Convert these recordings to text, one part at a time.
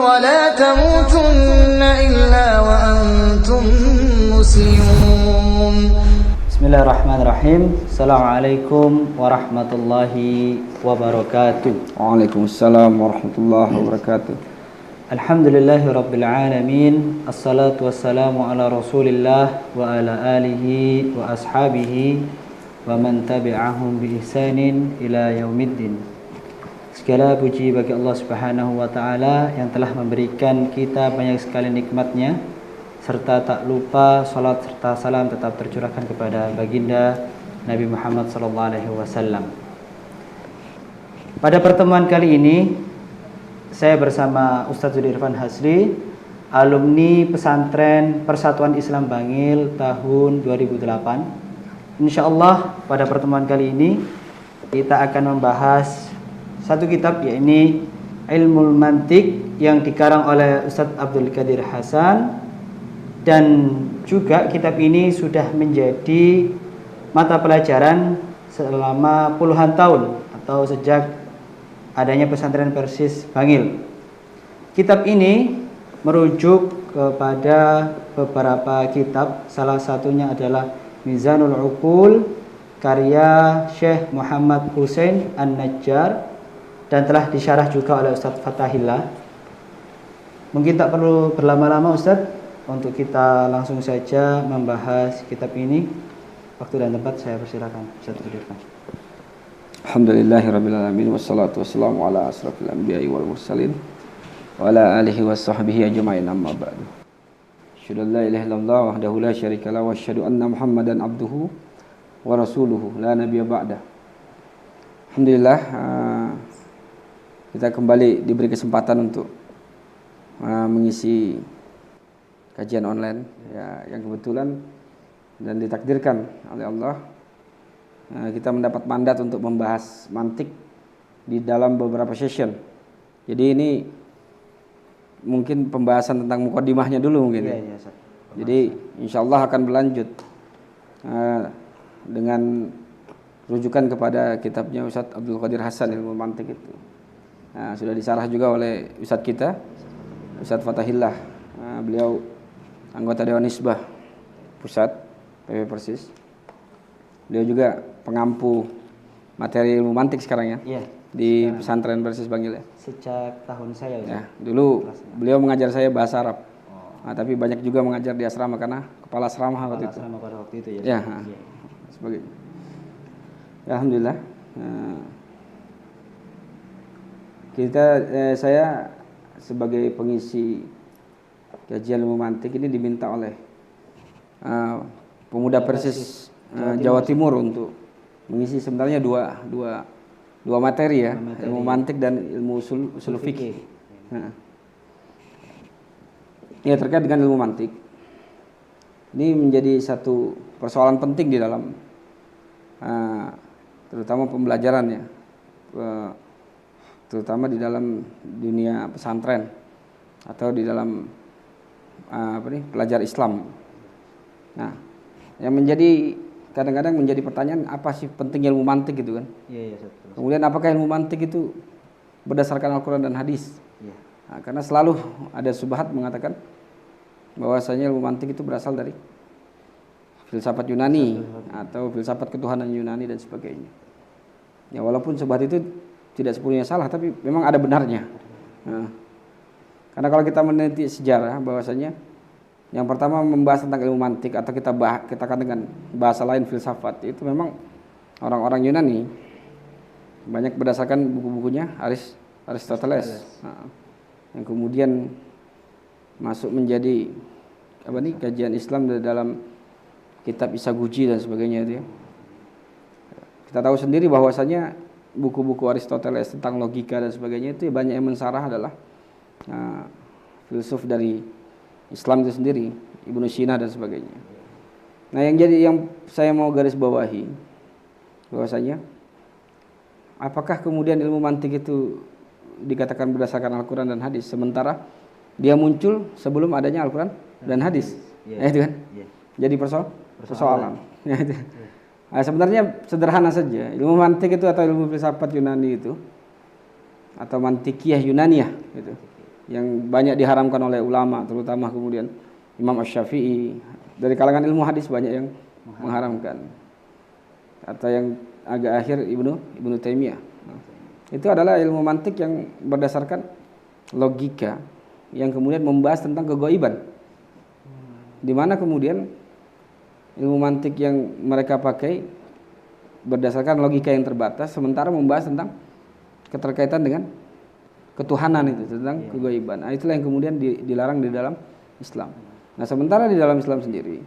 ولا تموتن إلا وأنتم مسلمون. Bismillahirrahmanirrahim. Assalamualaikum warahmatullahi wabarakatuh. Waalaikumsalam warahmatullahi wabarakatuh. Alhamdulillahi rabbil alamin. Assalatu wassalamu ala rasulillah wa ala alihi wa ashabihi wa man tabi'ahum bi ihsanin ila yaumiddin. Segala puji bagi Allah Subhanahu wa taala yang telah memberikan kita banyak sekali nikmatnya, serta tak lupa salat serta salam tetap tercurahkan kepada baginda Nabi Muhammad sallallahu alaihi wasallam. Pada pertemuan kali ini saya bersama Ustaz Zudi Irfan Hasri, alumni pesantren Persatuan Islam Bangil tahun 2008. Insyaallah pada pertemuan kali ini kita akan membahas satu kitab, yakni Ilmul Mantiq yang dikarang oleh Ustaz Abdul Qadir Hasan, dan juga kitab ini sudah menjadi mata pelajaran selama puluhan tahun atau sejak adanya pesantren Persis Bangil. Kitab ini merujuk kepada beberapa kitab, salah satunya adalah Mizanul Uqul karya Syekh Muhammad Hussein An-Najjar, dan telah disyarah juga oleh Ustaz Fatahillah. Mungkin tak perlu berlama-lama Ustaz, untuk kita langsung saja membahas kitab ini. Waktu dan tempat saya persilakan Ustaz Irfan. Alhamdulillahirabbil alamin wassalatu wassalamu ala asrofil anbiya'i wal mursalin wa ala alihi washabbihi ajmain, amma ba'du. Asyhadu an la ilaha illallah wahdahu la syarika lahu wa asyhadu anna Muhammadan abduhu wa rasuluhu la nabiyya ba'da. Alhamdulillah, kita kembali diberi kesempatan untuk mengisi kajian online ya, yang kebetulan dan ditakdirkan oleh Allah kita mendapat mandat untuk membahas mantik di dalam beberapa session. Jadi ini mungkin pembahasan tentang mukaddimahnya dulu mungkin. Iya, jadi insyaallah akan berlanjut dengan rujukan kepada kitabnya Ustaz Abdul Qadir Hasan, Ilmu Mantik itu. Nah, sudah disarah juga oleh Ustadz kita, Ustadz Fatahillah. Beliau anggota Dewan Nisbah Pusat PB Persis. Beliau juga pengampu materi ilmu mantik sekarang ya, di pesantren Persis Bangil ya. Sejak tahun saya ya. Dulu beliau mengajar saya bahasa Arab. Nah, tapi banyak juga mengajar di asrama karena kepala asrama waktu itu. Pada waktu itu ya. Sebagai ya, alhamdulillah. Saya sebagai pengisi kajian ilmu mantik ini diminta oleh pemuda Persis Jawa Timur untuk mengisi sebenarnya dua materi ya, ilmu mantik dan ilmu usul fikih. Ya, terkait dengan ilmu mantik ini menjadi satu persoalan penting di dalam terutama pembelajarannya, terutama di dalam dunia pesantren atau di dalam pelajar Islam. Nah, yang menjadi kadang-kadang menjadi pertanyaan, apa sih pentingnya ilmu mantik gitu kan? Iya. Kemudian apakah ilmu mantik itu berdasarkan Al-Quran dan hadis? Iya. Nah, karena selalu ada subhat mengatakan bahwasanya ilmu mantik itu berasal dari filsafat Yunani atau filsafat ketuhanan Yunani dan sebagainya. Ya, walaupun subhat itu tidak sepenuhnya salah, tapi memang ada benarnya. Nah, karena kalau kita meneliti sejarah bahwasanya yang pertama membahas tentang ilmu mantik atau kita katakan dengan bahasa lain filsafat, itu memang orang-orang Yunani, banyak berdasarkan buku-bukunya Aristoteles. Nah, yang kemudian masuk menjadi kajian Islam dalam kitab Isaguji dan sebagainya itu ya. Kita tahu sendiri bahwasanya buku-buku Aristoteles tentang logika dan sebagainya itu banyak yang mensarah adalah filsuf dari Islam itu sendiri, Ibnu Sina dan sebagainya. Nah, yang saya mau garis bawahi bahwasanya apakah kemudian ilmu mantik itu dikatakan berdasarkan Al-Quran dan hadis, sementara dia muncul sebelum adanya Al-Quran dan hadis. Nah, itu kan jadi persoalan. Nah, sebenarnya sederhana saja. Ilmu mantik itu atau ilmu filsafat Yunani itu, atau mantikiyah Yunaniyah gitu, yang banyak diharamkan oleh ulama, terutama kemudian Imam Asy-Syafi'i. Dari kalangan ilmu hadis banyak yang mengharamkan. Atau yang agak akhir Ibnu Taimiyah. Itu adalah ilmu mantik yang berdasarkan logika yang kemudian membahas tentang kegaiban. Di mana kemudian ilmu mantik yang mereka pakai berdasarkan logika yang terbatas, sementara membahas tentang keterkaitan dengan ketuhanan itu, tentang kegaiban. Nah, itulah yang kemudian dilarang di dalam Islam. Nah, sementara di dalam Islam sendiri,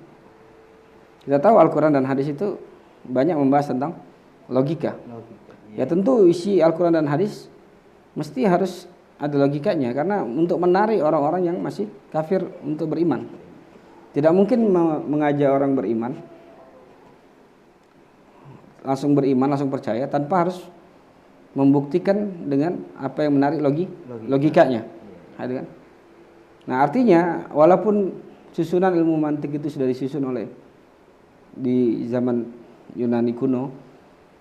kita tahu Al-Quran dan hadis itu banyak membahas tentang logika. Ya tentu isi Al-Quran dan hadis mesti harus ada logikanya, karena untuk menarik orang-orang yang masih kafir untuk beriman. Tidak mungkin mengajak orang beriman, langsung percaya tanpa harus membuktikan dengan apa yang menarik logikanya. Nah, artinya walaupun susunan ilmu mantik itu sudah disusun oleh di zaman Yunani kuno,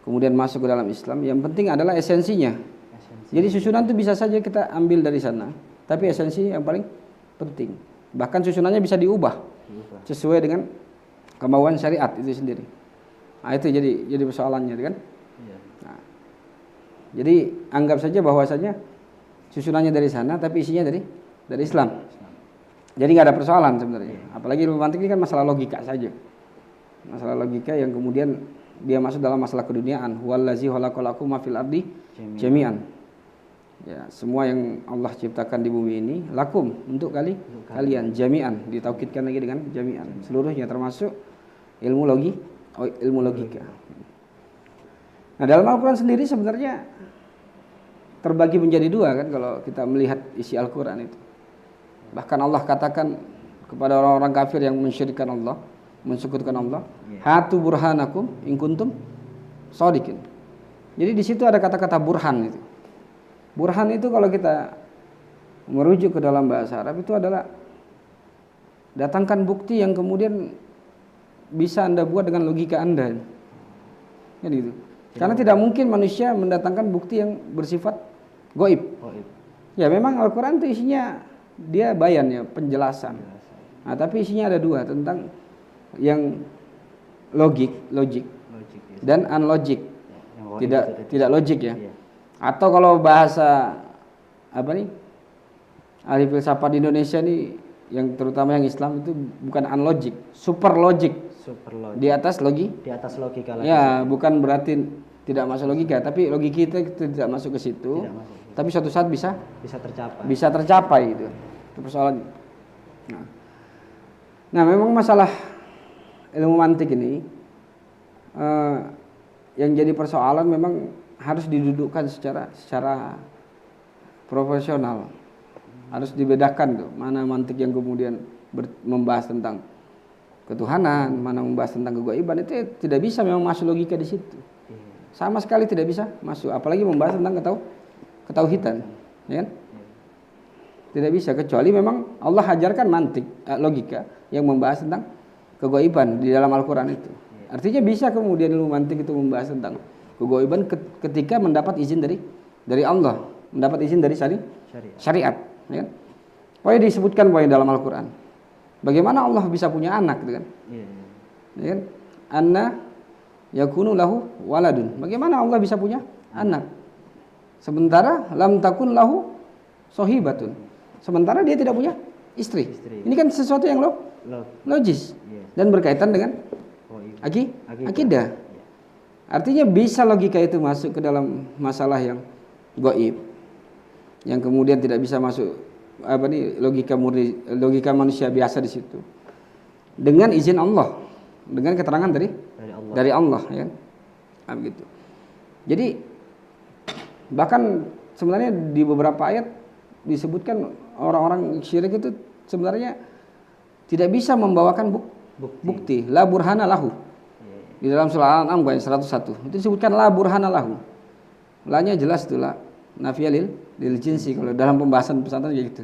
kemudian masuk ke dalam Islam, yang penting adalah esensinya. Jadi susunan itu bisa saja kita ambil dari sana, tapi esensi yang paling penting. Bahkan susunannya bisa diubah sesuai dengan kemauan syariat itu sendiri. Nah, itu jadi persoalannya, kan? Nah, jadi anggap saja bahwasanya susunannya dari sana, tapi isinya dari Islam. Jadi nggak ada persoalan sebenarnya. Apalagi ilmu mantik ini kan masalah logika saja, masalah logika yang kemudian dia masuk dalam masalah keduniaan. Wallazi khalaqalakum ma fil ardi jami'an. Ya, semua yang Allah ciptakan di bumi ini lakum, untuk kalian, jami'an, ditaukidkan lagi dengan jami'an, seluruhnya termasuk ilmu logika. Nah, dalam Al-Quran sendiri sebenarnya terbagi menjadi dua, kan, kalau kita melihat isi Al-Quran itu. Bahkan Allah katakan kepada orang-orang kafir yang mensyirikkan Allah, mensekutukan Allah, hatu burhanakum in kuntum shadiqin. Jadi di situ ada kata-kata burhan itu. Burhan itu kalau kita merujuk ke dalam bahasa Arab itu adalah datangkan bukti yang kemudian bisa Anda buat dengan logika Anda. Ya gitu. Karena tidak mungkin manusia mendatangkan bukti yang bersifat gaib. Ya memang Al-Quran itu isinya dia bayan, ya, penjelasan. Nah, tapi isinya ada dua, tentang yang logik dan unlogic. Tidak logik, ya. Atau kalau bahasa ahli filsafat di Indonesia nih, yang terutama yang Islam, itu bukan unlogic, super logic. Di atas logika lagi. Ya, bukan berarti tidak masuk logika, tapi logika kita tidak masuk ke situ. Tapi suatu saat bisa tercapai itu persoalan. Nah, memang masalah ilmu mantik ini yang jadi persoalan memang harus didudukkan secara profesional. Harus dibedakan tuh, mana mantik yang kemudian membahas tentang ketuhanan, mana membahas tentang kegaiban. Itu tidak bisa memang masuk logika di situ. Sama sekali tidak bisa masuk, apalagi membahas tentang ketauhidan, ya kan? Tidak bisa, kecuali memang Allah ajarkan mantik, logika yang membahas tentang kegaiban di dalam Al-Quran itu. Artinya bisa kemudian ilmu mantik itu membahas tentang kegaiban ketika mendapat izin dari Allah, mendapat izin dari syariat, ya kan? Pokoknya disebutkan dalam Al-Quran. Bagaimana Allah bisa punya anak, gitu kan? Ya kan? Anna yakunu lahu waladun. Bagaimana Allah bisa punya anak? Sementara lam takun lahu sohibatun. Sementara dia tidak punya istri. Ini kan sesuatu yang logis dan berkaitan dengan akidah. Artinya bisa logika itu masuk ke dalam masalah yang gaib, yang kemudian tidak bisa masuk logika manusia biasa di situ. Dengan izin Allah, dengan keterangan dari Allah, ya. Nah, begitu. Jadi bahkan sebenarnya di beberapa ayat disebutkan orang-orang syirik itu sebenarnya tidak bisa membawakan bukti. La burhana lahu. Di dalam surah Al-An'am ayat 101 itu disebutkan la burhana lahu. La-nya jelas itu la nafiyah lil jinsi, kalau dalam pembahasan pesantren kayak gitu.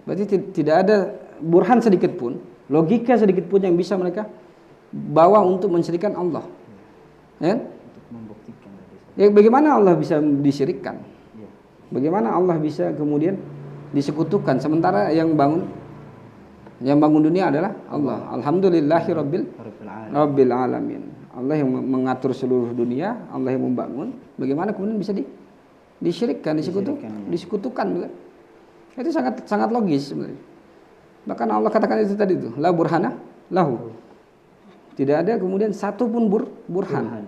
Berarti tidak ada burhan sedikit pun, logika sedikit pun yang bisa mereka bawa untuk mensyirikkan Allah. Ya? Untuk membuktikan. Ya, bagaimana Allah bisa disyirikkan? Bagaimana Allah bisa kemudian disekutukan, sementara yang bangun dunia adalah Allah. Alhamdulillahi rabbil alamin. Allah yang mengatur seluruh dunia, Allah yang membangun. Bagaimana kemudian bisa disyirikkan, disekutukan juga. Itu sangat logis sebenarnya. Bahkan Allah katakan itu tadi itu, la burhana lahu. Tidak ada kemudian satu pun burhan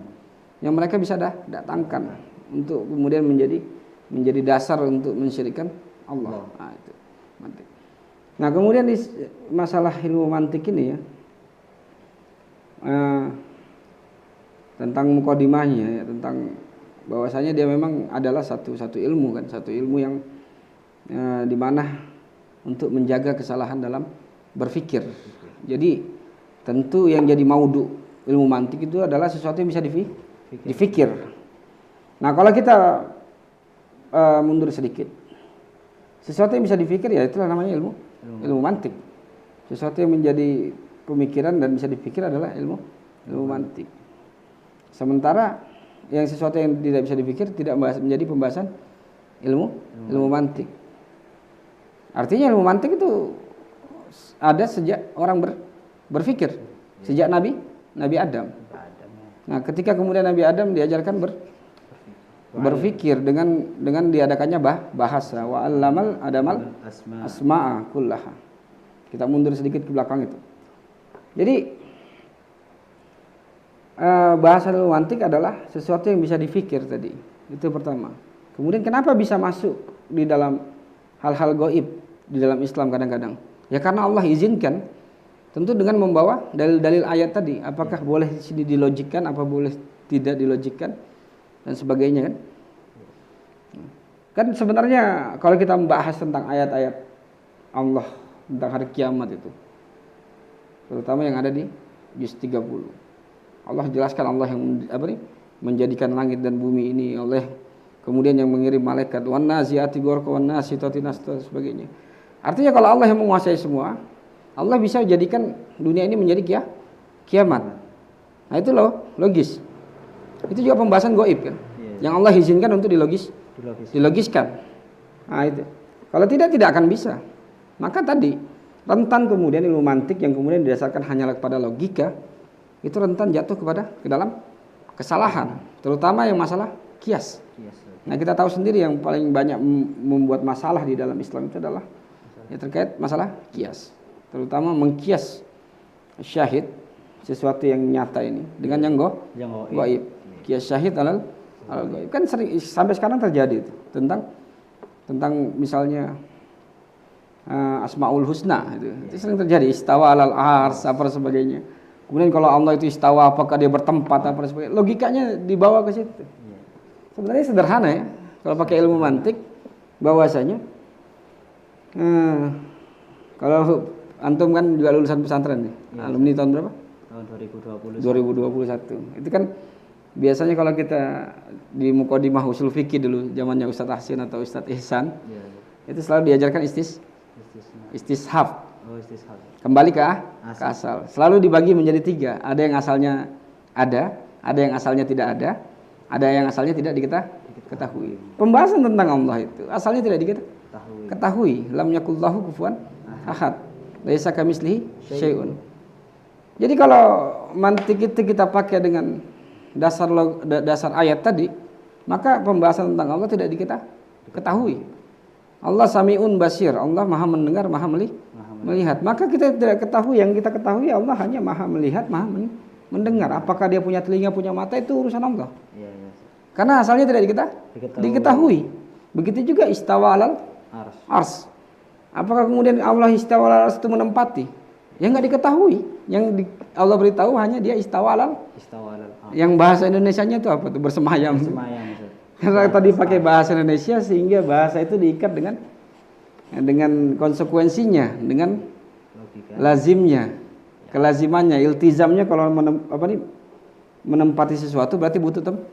yang mereka bisa datangkan untuk kemudian menjadi dasar untuk mensyirikkan Allah. Nah, itu mantik. Nah, kemudian di masalah ilmu mantik ini ya, tentang mukadimahnya ya, tentang bahwasanya dia memang adalah satu ilmu kan, satu ilmu yang di mana untuk menjaga kesalahan dalam berpikir. Jadi tentu yang jadi maudu ilmu mantik itu adalah sesuatu yang bisa difikir. Nah, kalau kita mundur sedikit, sesuatu yang bisa difikir ya itulah namanya ilmu mantik. Sesuatu yang menjadi pemikiran dan bisa dipikir adalah ilmu mantik. Sementara yang sesuatu yang tidak bisa dipikir tidak menjadi pembahasan ilmu mantik. Artinya ilmu mantik itu ada sejak orang berpikir, sejak Nabi Adam. Nah, ketika kemudian Nabi Adam diajarkan berpikir dengan diadakannya bahasa, wa 'allamal adamal asma'a kullaha. Kita mundur sedikit ke belakang itu. Jadi bahasa ilmu mantik adalah sesuatu yang bisa difikir tadi. Itu pertama. Kemudian kenapa bisa masuk di dalam hal-hal gaib di dalam Islam kadang-kadang? Ya karena Allah izinkan. Tentu dengan membawa dalil-dalil ayat tadi. Apakah boleh di sini dilogikkan, apa boleh tidak dilogikkan dan sebagainya kan? Kan sebenarnya kalau kita membahas tentang ayat-ayat Allah tentang hari kiamat itu, terutama yang ada di juz 30. Allah jelaskan Allah yang menjadikan langit dan bumi ini, oleh kemudian yang mengirim malaikat, wan naziati ghurqa wan nasitati nasta sebagainya. Artinya kalau Allah yang menguasai semua, Allah bisa jadikan dunia ini menjadi kiamat. Nah, itu logis. Itu juga pembahasan gaib kan. Yang Allah izinkan untuk dilogiskan. Nah, itu. Kalau tidak akan bisa. Maka tadi rentan kemudian ilmu mantik yang kemudian didasarkan hanyalah kepada logika, itu rentan jatuh ke dalam kesalahan, terutama yang masalah kias. Nah, kita tahu sendiri yang paling banyak membuat masalah di dalam Islam itu adalah terkait masalah kias, terutama mengkias syahid, sesuatu yang nyata ini dengan yang gaib. Kias syahid alal gaib kan sering sampai sekarang terjadi itu, tentang misalnya Asmaul Husna itu sering terjadi, istawa alal ars apa sebagainya. Kemudian kalau Allah itu istawa, apakah dia bertempat apa sebagainya? Logikanya dibawa ke situ. Sebenarnya sederhana ya. Kalau pakai ilmu mantik, bahwasanya kalau antum kan juga lulusan pesantren nih. Alumni tahun berapa? Tahun 2021. Itu kan biasanya kalau kita di Muqaddimah Ushul Fiqih dulu zamannya Ustaz Ahsin atau Ustaz Ihsan, itu selalu diajarkan istishab. Kembali ke asal. Selalu dibagi menjadi 3. Ada yang asalnya ada yang asalnya tidak ada yang asalnya tidak diketahui. Pembahasan tentang Allah itu asalnya tidak diketahui. Lam yakullahu kufuwan ahad. Laisa kamitslihi syai'un. Jadi kalau mantik itu kita pakai dengan dasar ayat tadi, maka pembahasan tentang Allah tidak diketahui. Allah Sami'un Basir, Allah Maha mendengar, Maha melihat. Maka kita tidak ketahui, yang kita ketahui Allah hanya Maha melihat, Maha mendengar. Apakah dia punya telinga, punya mata, itu urusan Allah. Karena asalnya tidak diketahui. Begitu juga istawa alal ars. Apakah kemudian Allah istawa alal ars itu menempati? Yang nggak diketahui. Yang Allah beritahu hanya dia istawa alal. Yang bahasa Indonesianya itu apa tuh? Bersemayam. Karena tadi pakai bahasa Indonesia sehingga bahasa itu diikat dengan konsekuensinya, dengan lazimnya, kelazimannya, iltizamnya. Kalau menempati sesuatu berarti butuh tempat.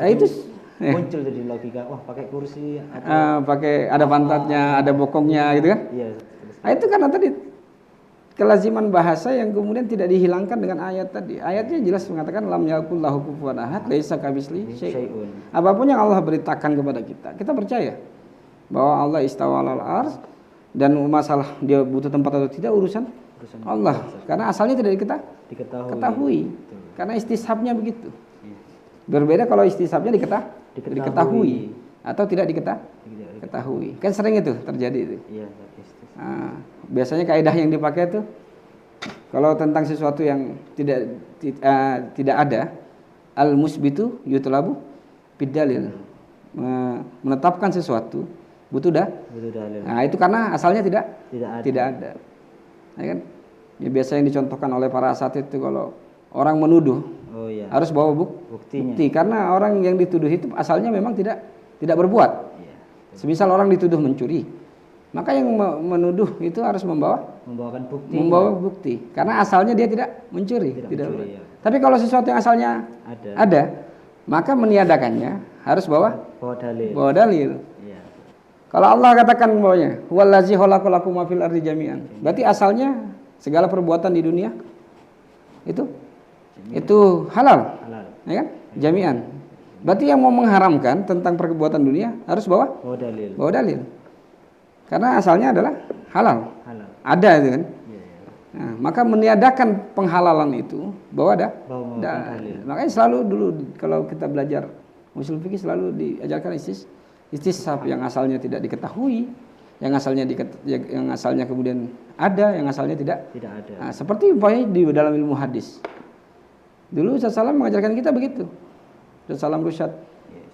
Itu muncul jadi logika. Wah, pakai kursi, pakai ada pantatnya, ada bokongnya gitu kan? Iya. Nah, itu karena tadi kelaziman bahasa yang kemudian tidak dihilangkan dengan ayat tadi. Ayatnya jelas mengatakan lam yakullahu kufuwan ahad, laisa kamitslihi syai'un. Apapun yang Allah beritakan kepada kita percaya. bahwa Allah istawa 'alal ars, dan masalah dia butuh tempat atau tidak urusan Allah, karena asalnya tidak diketahui. Karena istishabnya begitu. Berbeda kalau istishabnya diketahui atau tidak diketahui. Kan sering itu terjadi itu. Nah, biasanya kaidah yang dipakai itu kalau tentang sesuatu yang tidak ada, al musbitu yutlabu bidalil. Menetapkan sesuatu butuh dalil. Nah, itu karena asalnya tidak ada. Ya kan? Ya, biasa yang dicontohkan oleh para asatidz itu kalau orang menuduh harus bawa bukti, karena orang yang dituduh itu asalnya memang tidak berbuat. Semisal orang dituduh mencuri, maka yang menuduh itu harus membawakan bukti, karena asalnya dia tidak mencuri. Tapi kalau sesuatu yang asalnya ada, maka meniadakannya harus bawa dalil. Kalau Allah katakan bahwanya huwallazi khalaqalakum ma fil ardi jami'an, berarti asalnya segala perbuatan di dunia itu halal. Ya kan? Jami'an. Berarti yang mau mengharamkan tentang perbuatan dunia harus bawa dalil. Karena asalnya adalah halal. Ada itu kan? Nah, maka meniadakan penghalalan itu bawa dalil. Makanya selalu dulu kalau kita belajar usul fikih selalu diajarkan istishab yang asalnya tidak diketahui, yang asalnya kemudian ada, yang asalnya tidak ada. Nah, seperti umpamanya di dalam ilmu hadis. Dulu Rasulullah mengajarkan kita begitu. Rasulullah Rusyad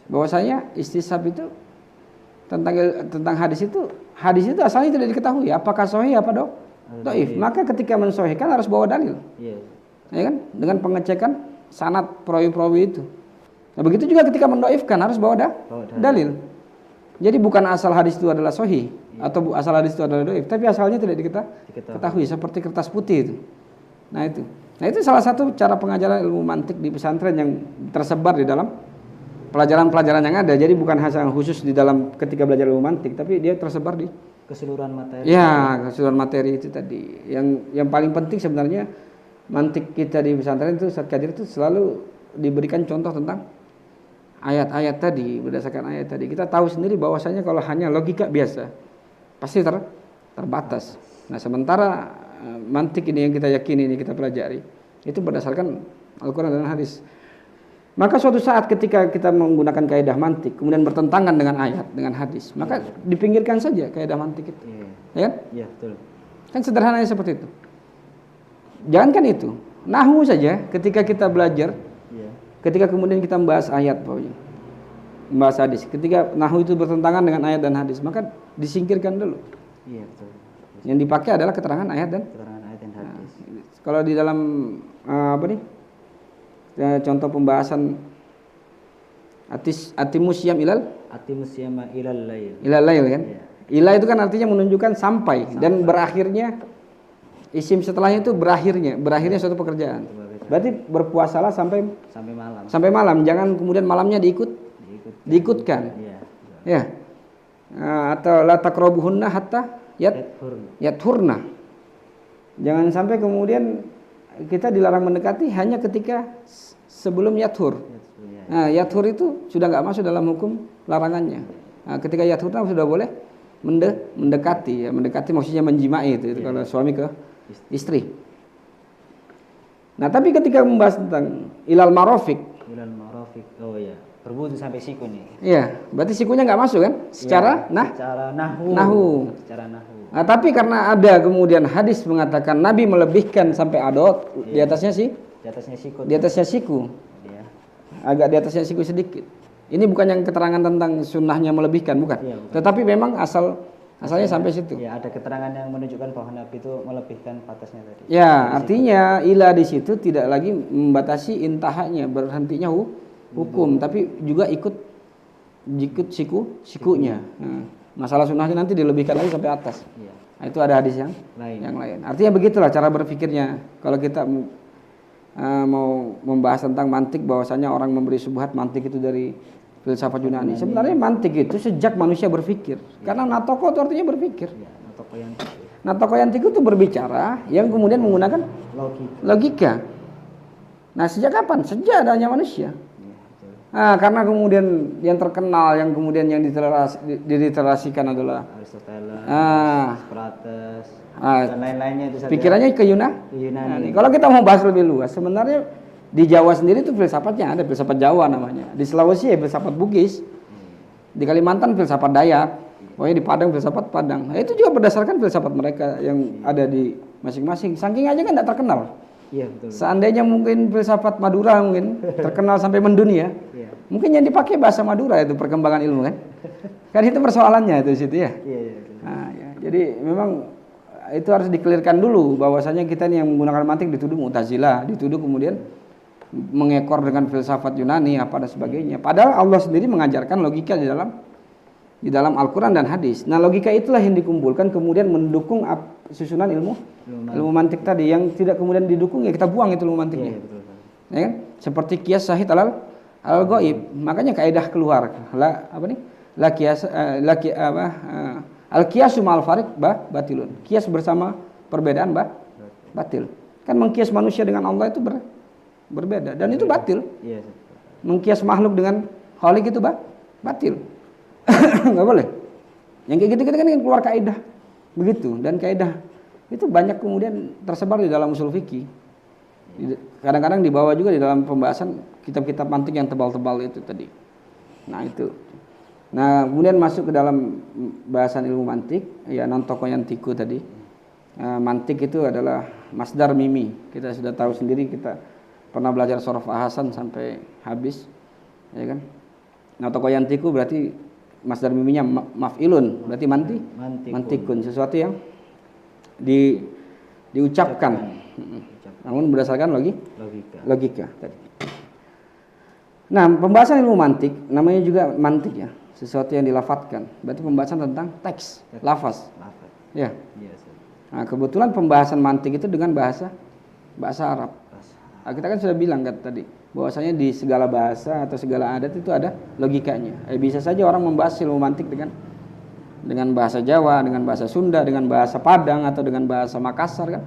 bahwasanya istishab itu tentang hadis itu asalnya tidak diketahui apakah sahih apa dhaif. Maka ketika mensahihkan harus bawa dalil. Ya kan? Dengan pengecekan sanad perawi-perawi itu. Nah, begitu juga ketika mendhaifkan harus bawa dalil. Jadi bukan asal hadis itu adalah sahih atau asal hadis itu adalah dhaif, tapi asalnya tidak diketahui seperti kertas putih itu. Nah, itu salah satu cara pengajaran ilmu mantik di pesantren yang tersebar di dalam pelajaran-pelajaran yang ada. Jadi bukan hanya khusus di dalam ketika belajar ilmu mantik, tapi dia tersebar di keseluruhan materi. Ya, keseluruhan materi itu tadi. Yang paling penting sebenarnya mantik kita di pesantren itu Ustaz Qadir itu selalu diberikan contoh tentang ayat-ayat tadi, berdasarkan ayat tadi. Kita tahu sendiri bahwasanya kalau hanya logika biasa pasti terbatas. Nah, sementara mantik ini yang kita yakini, ini kita pelajari, itu berdasarkan Al-Quran dan hadis. Maka suatu saat ketika kita menggunakan kaidah mantik kemudian bertentangan dengan ayat, dengan hadis, maka dipinggirkan saja kaidah mantik itu. Ya kan? Iya, betul. Kan sederhananya seperti itu. Jangankan itu, nahwu saja ketika kita belajar, ketika kemudian kita membahas ayat, membahas hadis, ketika nahwu itu bertentangan dengan ayat dan hadis, maka disingkirkan dulu. Iya, betul. Yang dipakai adalah keterangan ayat dan hadis. Kalau di dalam contoh pembahasan atimusyam ilal lail kan? Ya. Ila itu kan artinya menunjukkan sampai. Dan berakhirnya isim setelahnya itu berakhirnya suatu pekerjaan. Berarti berpuasalah sampai malam. Jangan kemudian malamnya diikutkan. Ya. Atau la taqrabuhunna hatta yathurna. Jangan sampai kemudian kita dilarang mendekati hanya ketika sebelum yathur. Nah, yathur itu sudah nggak masuk dalam hukum larangannya. Nah, ketika yathurna sudah boleh mendekati. Ya, mendekati maksudnya menjimai itu kalau suami ke istri. Nah, tapi ketika membahas tentang ilal marafiq, berbutuh sampai siku nih. Iya, berarti sikunya nggak masuk kan? Secara nahwu. Nah, tapi karena ada kemudian hadis mengatakan Nabi melebihkan sampai adot, di atasnya siku. Ya. Agak di atasnya siku sedikit. Ini bukan yang keterangan tentang sunnahnya melebihkan, bukan. Ya, bukan. Tetapi memang asalnya sampai situ. Ya, ada keterangan yang menunjukkan bahwa Nabi itu melebihkan batasnya tadi. Ya, artinya ila di situ tidak lagi membatasi intahanya, berhentinya hukum, tapi juga ikut sikunya. Nah, masalah sunnahnya nanti dilebihkan lagi sampai atas. Ya. Nah, itu ada hadis yang lain. Artinya begitulah cara berpikirnya. Kalau kita mau membahas tentang mantik, bahwasanya orang memberi subhat mantik itu dari filsafat Yunani. Sebenarnya mantik itu sejak manusia berpikir. Karena natoko itu artinya berpikir. Natokoyantik itu berbicara yang kemudian menggunakan logika. Nah, sejak kapan? Sejak adanya manusia. Nah, karena kemudian yang terkenal, yang kemudian yang diliterasikan adalah Aristoteles, ah, Socrates, ah, dan lain-lainnya itu saja. pikirannya ke Yunani. Nah, nih, kalau kita mau bahas lebih luas, sebenarnya di Jawa sendiri itu filsafatnya ada filsafat Jawa namanya. Di Sulawesi ya filsafat Bugis. Di Kalimantan filsafat Dayak. Pokoknya di Padang filsafat Padang. Nah, itu juga berdasarkan filsafat mereka yang ada di masing-masing. Saking aja kan tidak terkenal. Iya betul. Seandainya mungkin filsafat Madura mungkin terkenal sampai mendunia, Iya. mungkin yang dipakai bahasa Madura itu perkembangan ilmu kan? Kan itu persoalannya itu situ ya. Iya, iya. Nah, ya. Jadi memang itu harus dikelirkan dulu bahwasanya kita ini yang menggunakan mantik dituduh Mu'tazilah, dituduh kemudian mengekor dengan filsafat Yunani apa dan sebagainya. Padahal Allah sendiri mengajarkan logika di dalam Al-Quran dan hadis. Nah, logika itulah yang dikumpulkan kemudian mendukung susunan ilmu mantik tadi. Yang tidak kemudian didukung ya kita buang itu ilmu mantiknya. Iya, betul. Ya kan? Seperti kias syahid al ghaib. Makanya kaidah keluar al kiasu ma'al farik batilun. Kias bersama perbedaan batil. Kan mengkias manusia dengan Allah itu berbeda dan itu batil. Iya. Mengkias makhluk dengan khalik itu batil. Nggak boleh. Yang kayak gitu kan keluar kaidah begitu, dan kaidah itu banyak kemudian tersebar di dalam usul fikih. Kadang-kadang dibawa juga di dalam pembahasan kitab-kitab mantik yang tebal-tebal itu tadi. Nah itu. Nah kemudian masuk ke dalam bahasan ilmu mantik, ya non tokoyantiku tadi. Mantik itu adalah masdar mimi. Kita sudah tahu sendiri, kita pernah belajar sorof Hasan sampai habis, ya kan? Nah tokoyantiku berarti masdar miminya maf'ilun, berarti mantikun, sesuatu yang diucapkan. Namun berdasarkan logika tadi. Nah, pembahasan ilmu mantik namanya juga mantik ya, sesuatu yang dilafatkan. Berarti pembahasan tentang teks, lafaz. Ya. Nah, kebetulan pembahasan mantik itu dengan bahasa Arab. Nah, kita kan sudah bilang kan tadi bahwasanya di segala bahasa atau segala adat itu ada logikanya. Bisa saja orang membahas ilmu mantik dengan bahasa Jawa, dengan bahasa Sunda, dengan bahasa Padang atau dengan bahasa Makassar kan.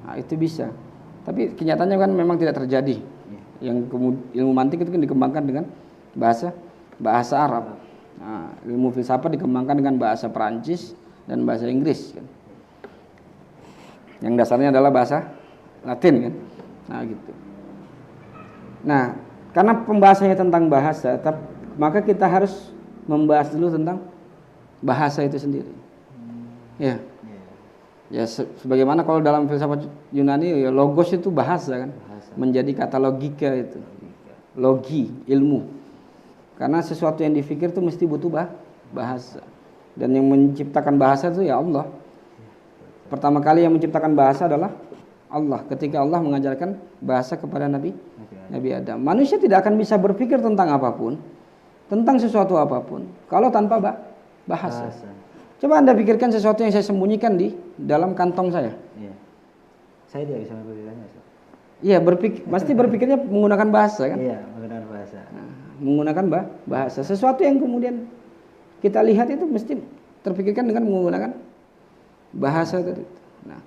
Nah, itu bisa. Tapi kenyataannya kan memang tidak terjadi. Yang ilmu mantik itu kan dikembangkan dengan bahasa Arab. Nah, ilmu filsafat dikembangkan dengan bahasa Perancis dan bahasa Inggris kan. Yang dasarnya adalah bahasa Latin kan. Nah, gitu. Nah, karena pembahasannya tentang bahasa, maka kita harus membahas dulu tentang bahasa itu sendiri. Ya. Ya sebagaimana kalau dalam filsafat Yunani ya logos itu bahasa kan. Menjadi kata logika itu. Logi, ilmu. Karena sesuatu yang dipikir itu mesti butuh bahasa. Dan yang menciptakan bahasa itu ya Allah. Pertama kali yang menciptakan bahasa adalah Allah, ketika Allah mengajarkan bahasa kepada Nabi Adam. Manusia tidak akan bisa berpikir tentang apapun, tentang sesuatu apapun, kalau tanpa bahasa. Coba Anda pikirkan sesuatu yang saya sembunyikan di dalam kantong saya. Iya. Saya tidak bisa berpikirnya. Iya, pasti berpikirnya menggunakan bahasa kan? Iya, menggunakan bahasa. Nah, menggunakan bahasa. Sesuatu yang kemudian kita lihat itu mesti terpikirkan dengan menggunakan bahasa tadi. Nah,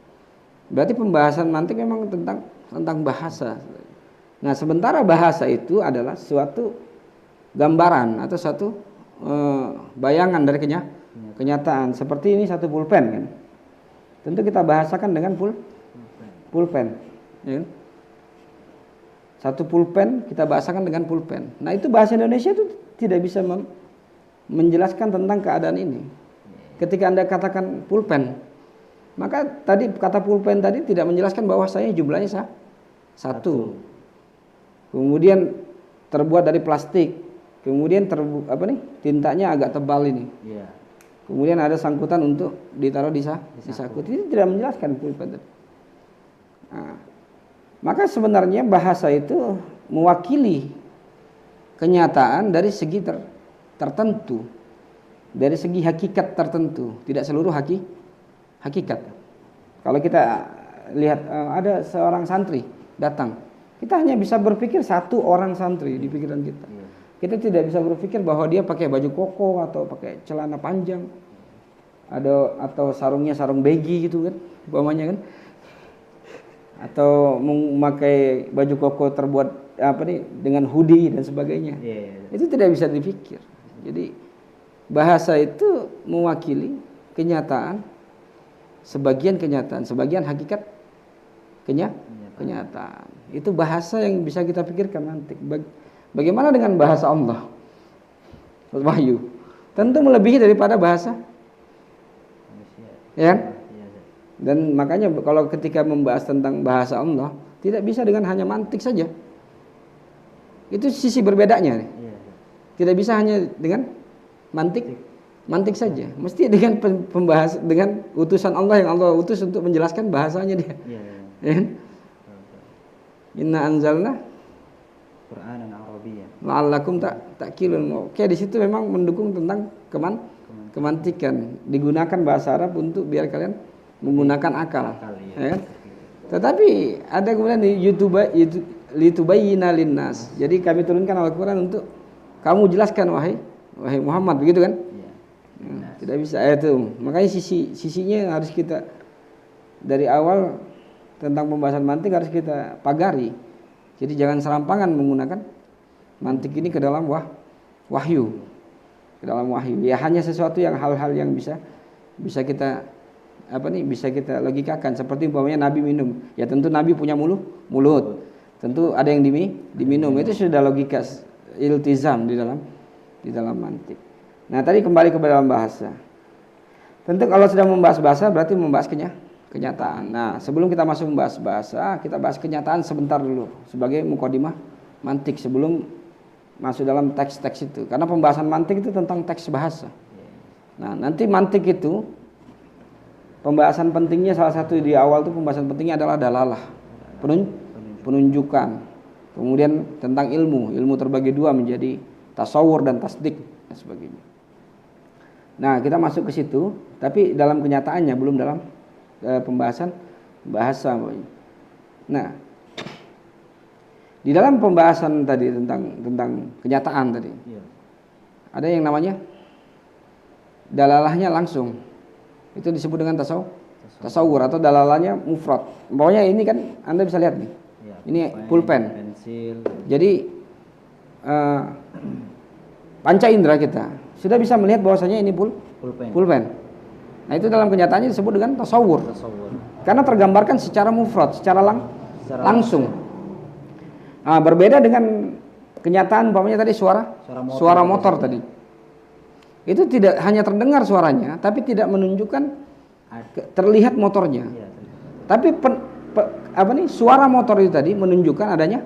berarti pembahasan mantik memang tentang bahasa. Nah, sementara bahasa itu adalah suatu gambaran atau suatu bayangan dari kenyataan. Seperti ini satu pulpen kan. Tentu kita bahasakan dengan pulpen. Ya kan? Satu pulpen kita bahasakan dengan pulpen. Nah, itu bahasa Indonesia itu tidak bisa menjelaskan tentang keadaan ini. Ketika Anda katakan pulpen, maka tadi kata pulpen tadi tidak menjelaskan bahwasanya jumlahnya satu. Kemudian terbuat dari plastik. Kemudian tintanya agak tebal ini. Yeah. Kemudian ada sangkutan untuk ditaruh di saku. Itu tidak menjelaskan pulpen tadi. Nah, maka sebenarnya bahasa itu mewakili kenyataan dari segi tertentu. Dari segi hakikat tertentu, tidak seluruh hakikat. Kalau kita lihat ada seorang santri datang, kita hanya bisa berpikir satu orang santri di pikiran kita. Kita tidak bisa berpikir bahwa dia pakai baju koko atau pakai celana panjang, atau sarungnya sarung begi gitu kan, umpamanya kan, atau memakai baju koko terbuat dengan hoodie dan sebagainya. Itu tidak bisa dipikir. Jadi bahasa itu mewakili kenyataan, sebagian hakikat kenyataan. Itu bahasa yang bisa kita pikirkan nanti. Bagaimana dengan bahasa Allah? Wahyu. Tentu melebihi daripada bahasa. Ya. Dan makanya kalau ketika membahas tentang bahasa Allah, tidak bisa dengan hanya mantik saja. Itu sisi berbedanya. Tidak bisa hanya dengan mantik saja. Mesti dengan dengan utusan Allah yang Allah utus untuk menjelaskan bahasanya dia. Ya. Inna anzalna Qur'anan Arabiyyan la'allakum ta'qilun. Oke, di situ memang mendukung tentang kemantikan. Digunakan bahasa Arab untuk biar kalian menggunakan akal. Ya kan? Tetapi ada kemudian di litubayyina linnas. Jadi kami turunkan Al-Qur'an untuk kamu jelaskan wahai Muhammad, begitu kan? Tidak bisa itu. Makanya sisinya harus kita dari awal tentang pembahasan mantik harus kita pagari. Jadi jangan serampangan menggunakan mantik ini ke dalam wahyu. Ke dalam wahyu. Ya hanya sesuatu yang hal-hal yang bisa kita bisa kita logikakan, seperti umpamanya Nabi minum. Ya tentu Nabi punya mulut. Tentu ada yang diminum. Itu sudah logika iltizam di dalam mantik. Nah, tadi kembali ke dalam bahasa. Tentu kalau sedang membahas bahasa berarti membahas kenyataan. Nah, sebelum kita masuk membahas bahasa, kita bahas kenyataan sebentar dulu sebagai mukadimah mantik sebelum masuk dalam teks-teks itu. Karena pembahasan mantik itu tentang teks bahasa. Nah, nanti mantik itu pembahasan pentingnya salah satu di awal itu pembahasan pentingnya adalah dalalah, penunjukan. Kemudian tentang ilmu terbagi dua menjadi tasawur dan tasdik dan sebagainya. Nah, kita masuk ke situ, tapi dalam kenyataannya belum dalam pembahasan bahasa. Nah, di dalam pembahasan tadi tentang kenyataan tadi, ada yang namanya dalalahnya langsung. Itu disebut dengan tasawur atau dalalahnya mufrad. Pokoknya ini kan Anda bisa lihat nih. Ini pulpen. Pensil. Jadi panca indera kita sudah bisa melihat bahwasanya ini pulpen. Nah, itu dalam kenyataannya disebut dengan tasawur. Karena tergambarkan secara mufrad, secara langsung. Nah, berbeda dengan kenyataan umpamanya tadi suara motor tadi. Itu tidak hanya terdengar suaranya, tapi tidak menunjukkan terlihat motornya. Tapi suara motor itu tadi menunjukkan adanya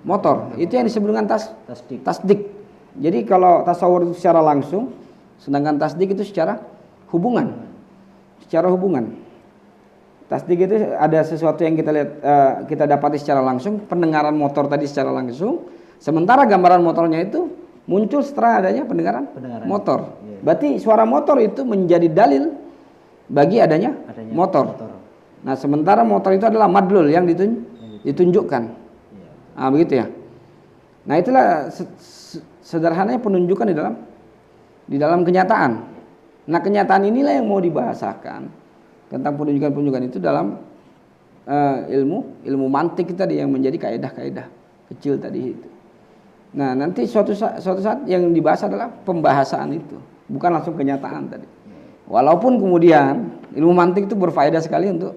motor. Itu yang disebut dengan tasdik. Jadi kalau tasawur itu secara langsung, sedangkan tasdik itu secara hubungan. Tasdik itu ada sesuatu yang kita lihat, kita dapati secara langsung, pendengaran motor tadi secara langsung. Sementara gambaran motornya itu muncul setelah adanya pendengaran motor. Berarti suara motor itu menjadi dalil bagi adanya motor. Nah, sementara motor itu adalah madlul yang ditunjukkan. Nah, begitu ya. Nah, itulah sederhananya penunjukan di dalam kenyataan. Nah, kenyataan inilah yang mau dibahasakan tentang penunjukan itu dalam ilmu mantik tadi yang menjadi kaidah-kaidah kecil tadi itu. Nah, nanti suatu saat yang dibahas adalah pembahasan itu, bukan langsung kenyataan tadi. Walaupun kemudian ilmu mantik itu berfaedah sekali untuk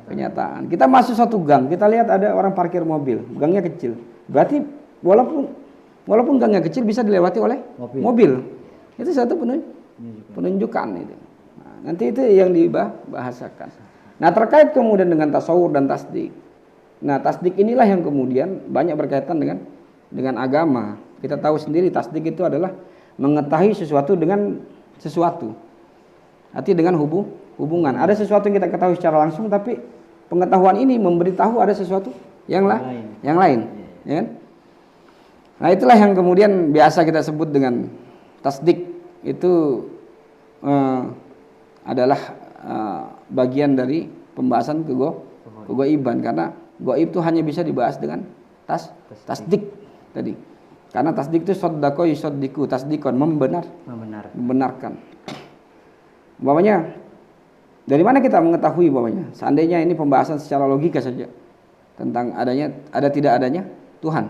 kenyataan. Kita masuk satu gang, kita lihat ada orang parkir mobil, gangnya kecil. Berarti walaupun gangnya kecil bisa dilewati oleh mobil. Itu satu penunjukan itu. Nah, nanti itu yang dibahasakan. Nah, terkait kemudian dengan tasawur dan tasdik. Nah, tasdik inilah yang kemudian banyak berkaitan dengan agama. Kita tahu sendiri tasdik itu adalah mengetahui sesuatu dengan sesuatu. Artinya dengan hubungan. Ada sesuatu yang kita ketahui secara langsung, tapi pengetahuan ini memberitahu ada sesuatu yang lain. Ya kan? Nah, itulah yang kemudian biasa kita sebut dengan tasdik. Itu adalah bagian dari pembahasan kegoiban, karena goib itu hanya bisa dibahas dengan tasdik tadi. Karena tasdik itu soddaqo yusoddiku, tasdikon membenarkan. Umpamanya dari mana kita mengetahui umpamanya? Seandainya ini pembahasan secara logika saja tentang ada tidak adanya Tuhan.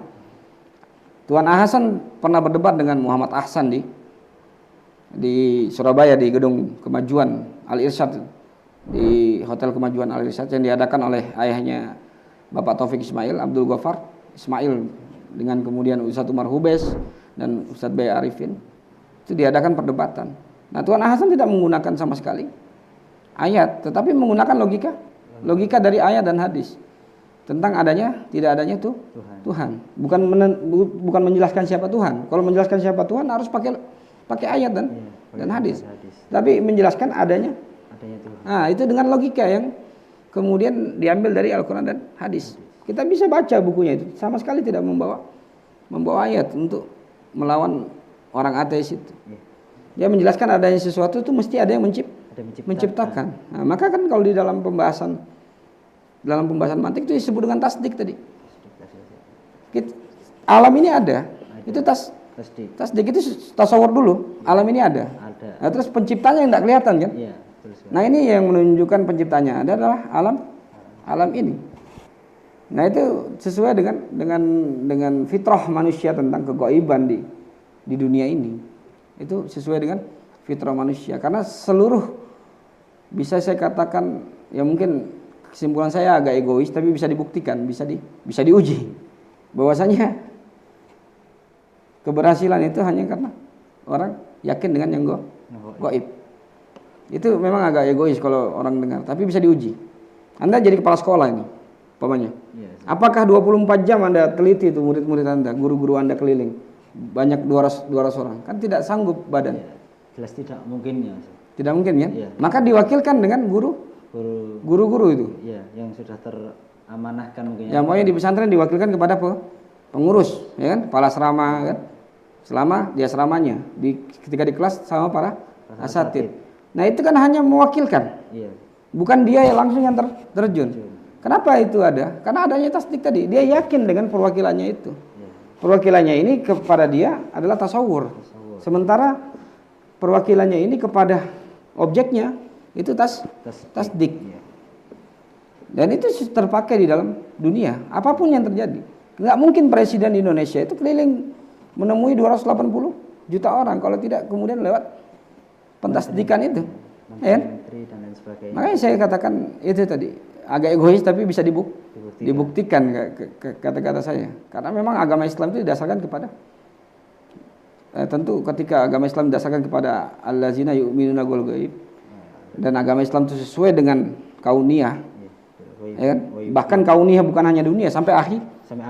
Tuan Hasan pernah berdebat dengan Muhammad Ahsan di Surabaya di Gedung Kemajuan Al Irsyad, di Hotel Kemajuan Al Irsyad yang diadakan oleh ayahnya Bapak Taufik Ismail, Abdul Ghaffar Ismail, dengan kemudian Ustadz Umar Hubes dan Ustadz Baya Arifin. Itu diadakan perdebatan. Nah, Tuan Hasan tidak menggunakan sama sekali ayat, tetapi menggunakan logika dari ayat dan hadis tentang adanya tidak adanya Tuhan. Bukan menjelaskan siapa Tuhan. Kalau menjelaskan siapa Tuhan harus pakai ayat dan hadis. Tapi menjelaskan adanya Tuhan. Nah, itu dengan logika yang kemudian diambil dari Al-Qur'an dan hadis. Kita bisa baca bukunya itu, sama sekali tidak membawa ayat untuk melawan orang ateis itu. Dia menjelaskan adanya sesuatu itu mesti ada yang menciptakan. Nah, maka kan kalau di dalam pembahasan mantik itu disebut dengan tasdik tadi. Alam ini ada. Itu tasdik itu tasawur dulu. Alam ini ada. Nah, terus penciptanya yang tidak kelihatan kan? Iya, nah, ini yang menunjukkan penciptanya adalah alam ini. Nah, itu sesuai dengan fitrah manusia tentang kegaiban di dunia ini. Itu sesuai dengan fitrah manusia. Karena seluruh, bisa saya katakan, ya mungkin kesimpulan saya agak egois, tapi bisa dibuktikan, bisa diuji bahwasanya keberhasilan itu hanya karena orang yakin dengan yang gaib. Itu memang agak egois kalau orang dengar, tapi bisa diuji. Anda jadi kepala sekolah ini, umpamanya. Apakah 24 jam Anda teliti itu murid-murid Anda, guru-guru Anda keliling, banyak 200 orang? Kan tidak sanggup badan. Jelas tidak mungkin ya. Tidak mungkin kan? Maka diwakilkan dengan guru-guru itu. Iya, yang sudah teramanahkan mungkin. Ya, maunya di pesantren diwakilkan kepada pengurus, ya kan? Kepala asrama kan? Selama dia asramanya, ketika di kelas sama para asatid. Nah, itu kan hanya mewakilkan. Iya. Bukan dia yang langsung yang terjun. Kenapa itu ada? Karena adanya tasdik tadi. Dia yakin dengan perwakilannya itu. Perwakilannya ini kepada dia adalah tasawur. Sementara perwakilannya ini kepada objeknya itu tasdik. Dan itu terpakai di dalam dunia. Apapun yang terjadi. Nggak mungkin presiden di Indonesia itu keliling menemui 280 juta orang kalau tidak kemudian lewat pentasdikan itu. Ya? Makanya saya katakan itu tadi agak egois tapi bisa dibuktikan kata-kata saya. Karena memang agama Islam itu didasarkan kepada tentu ketika agama Islam didasarkan kepada allazina yu'minuna bil ghaib, dan agama Islam itu sesuai dengan kauniyah. Ya kan? Bahkan kauniyah bukan hanya dunia sampai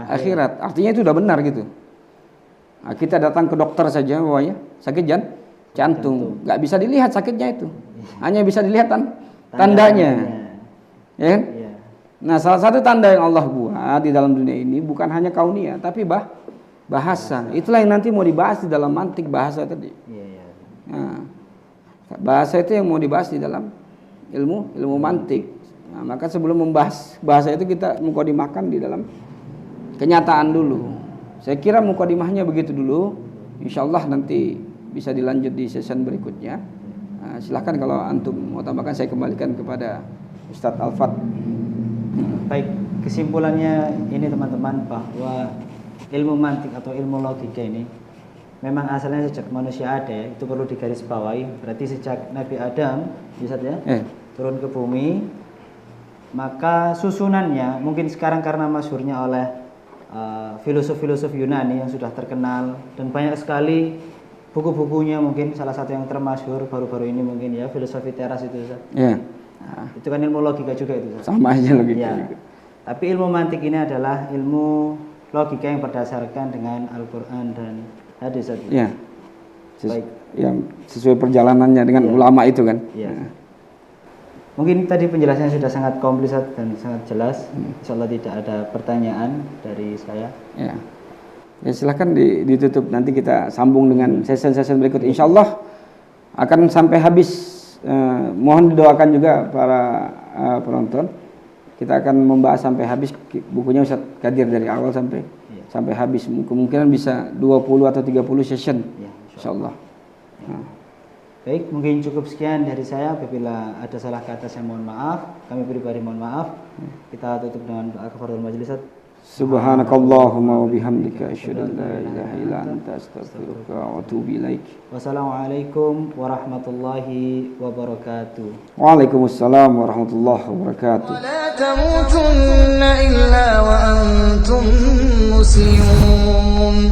akhirat. Artinya itu sudah benar gitu. Nah, kita datang ke dokter saja bahwanya sakit jantung, nggak bisa dilihat sakitnya itu, hanya bisa dilihat tandanya, ya kan? Nah, salah satu tanda yang Allah buat di dalam dunia ini bukan hanya kauniyah, tapi bahasa. Itulah yang nanti mau dibahas di dalam mantik bahasa tadi. Nah, bahasa itu yang mau dibahas di dalam ilmu mantik. Nah, maka sebelum membahas bahasa itu kita mukadimahkan di dalam kenyataan dulu. Saya kira mukadimahnya begitu dulu. Insyaallah nanti bisa dilanjut di session berikutnya. Nah, silahkan kalau antum mau tambahkan, saya kembalikan kepada Ustadz Alfat. Baik, kesimpulannya ini teman-teman, bahwa ilmu mantik atau ilmu logika ini memang asalnya sejak manusia ada ya, itu perlu digarisbawahi. Berarti sejak Nabi Adam turun ke bumi, maka susunannya mungkin sekarang karena masyhurnya oleh filosof-filosof Yunani yang sudah terkenal dan banyak sekali buku-bukunya, mungkin salah satu yang termasyhur baru-baru ini mungkin ya filosofi teras itu Ustaz. Nah, itu kan ilmu logika juga itu Ustaz. Sama aja logika juga. Tapi ilmu mantik ini adalah ilmu logika yang berdasarkan dengan Al-Qur'an dan hadis Ustaz. Iya. Baik, yang sesuai perjalanannya dengan ulama itu kan. Iya. Mungkin tadi penjelasannya sudah sangat komplit dan sangat jelas. Insyaallah tidak ada pertanyaan dari saya. Ya silahkan ditutup. Nanti kita sambung dengan sesi-sesi berikut. Insyaallah akan sampai habis. Mohon didoakan juga para penonton. Kita akan membahas sampai habis bukunya Ustaz Kadir dari awal sampai habis. Kemungkinan bisa 20 atau 30 session. Insyaallah. Baik, mungkin cukup sekian dari saya. Apabila ada salah kata saya mohon maaf. Kami pribadi mohon maaf. Kita tutup dengan doa kafaratul majelis. Subhanakallahumma wa bihamdika asyhadu an la ilaha illa anta astaghfiruka wa atubu ilaik. Wassalamualaikum warahmatullahi wabarakatuh. Waalaikumsalam warahmatullahi wabarakatuh. ولا تموتن إلا وأنتم مسلمون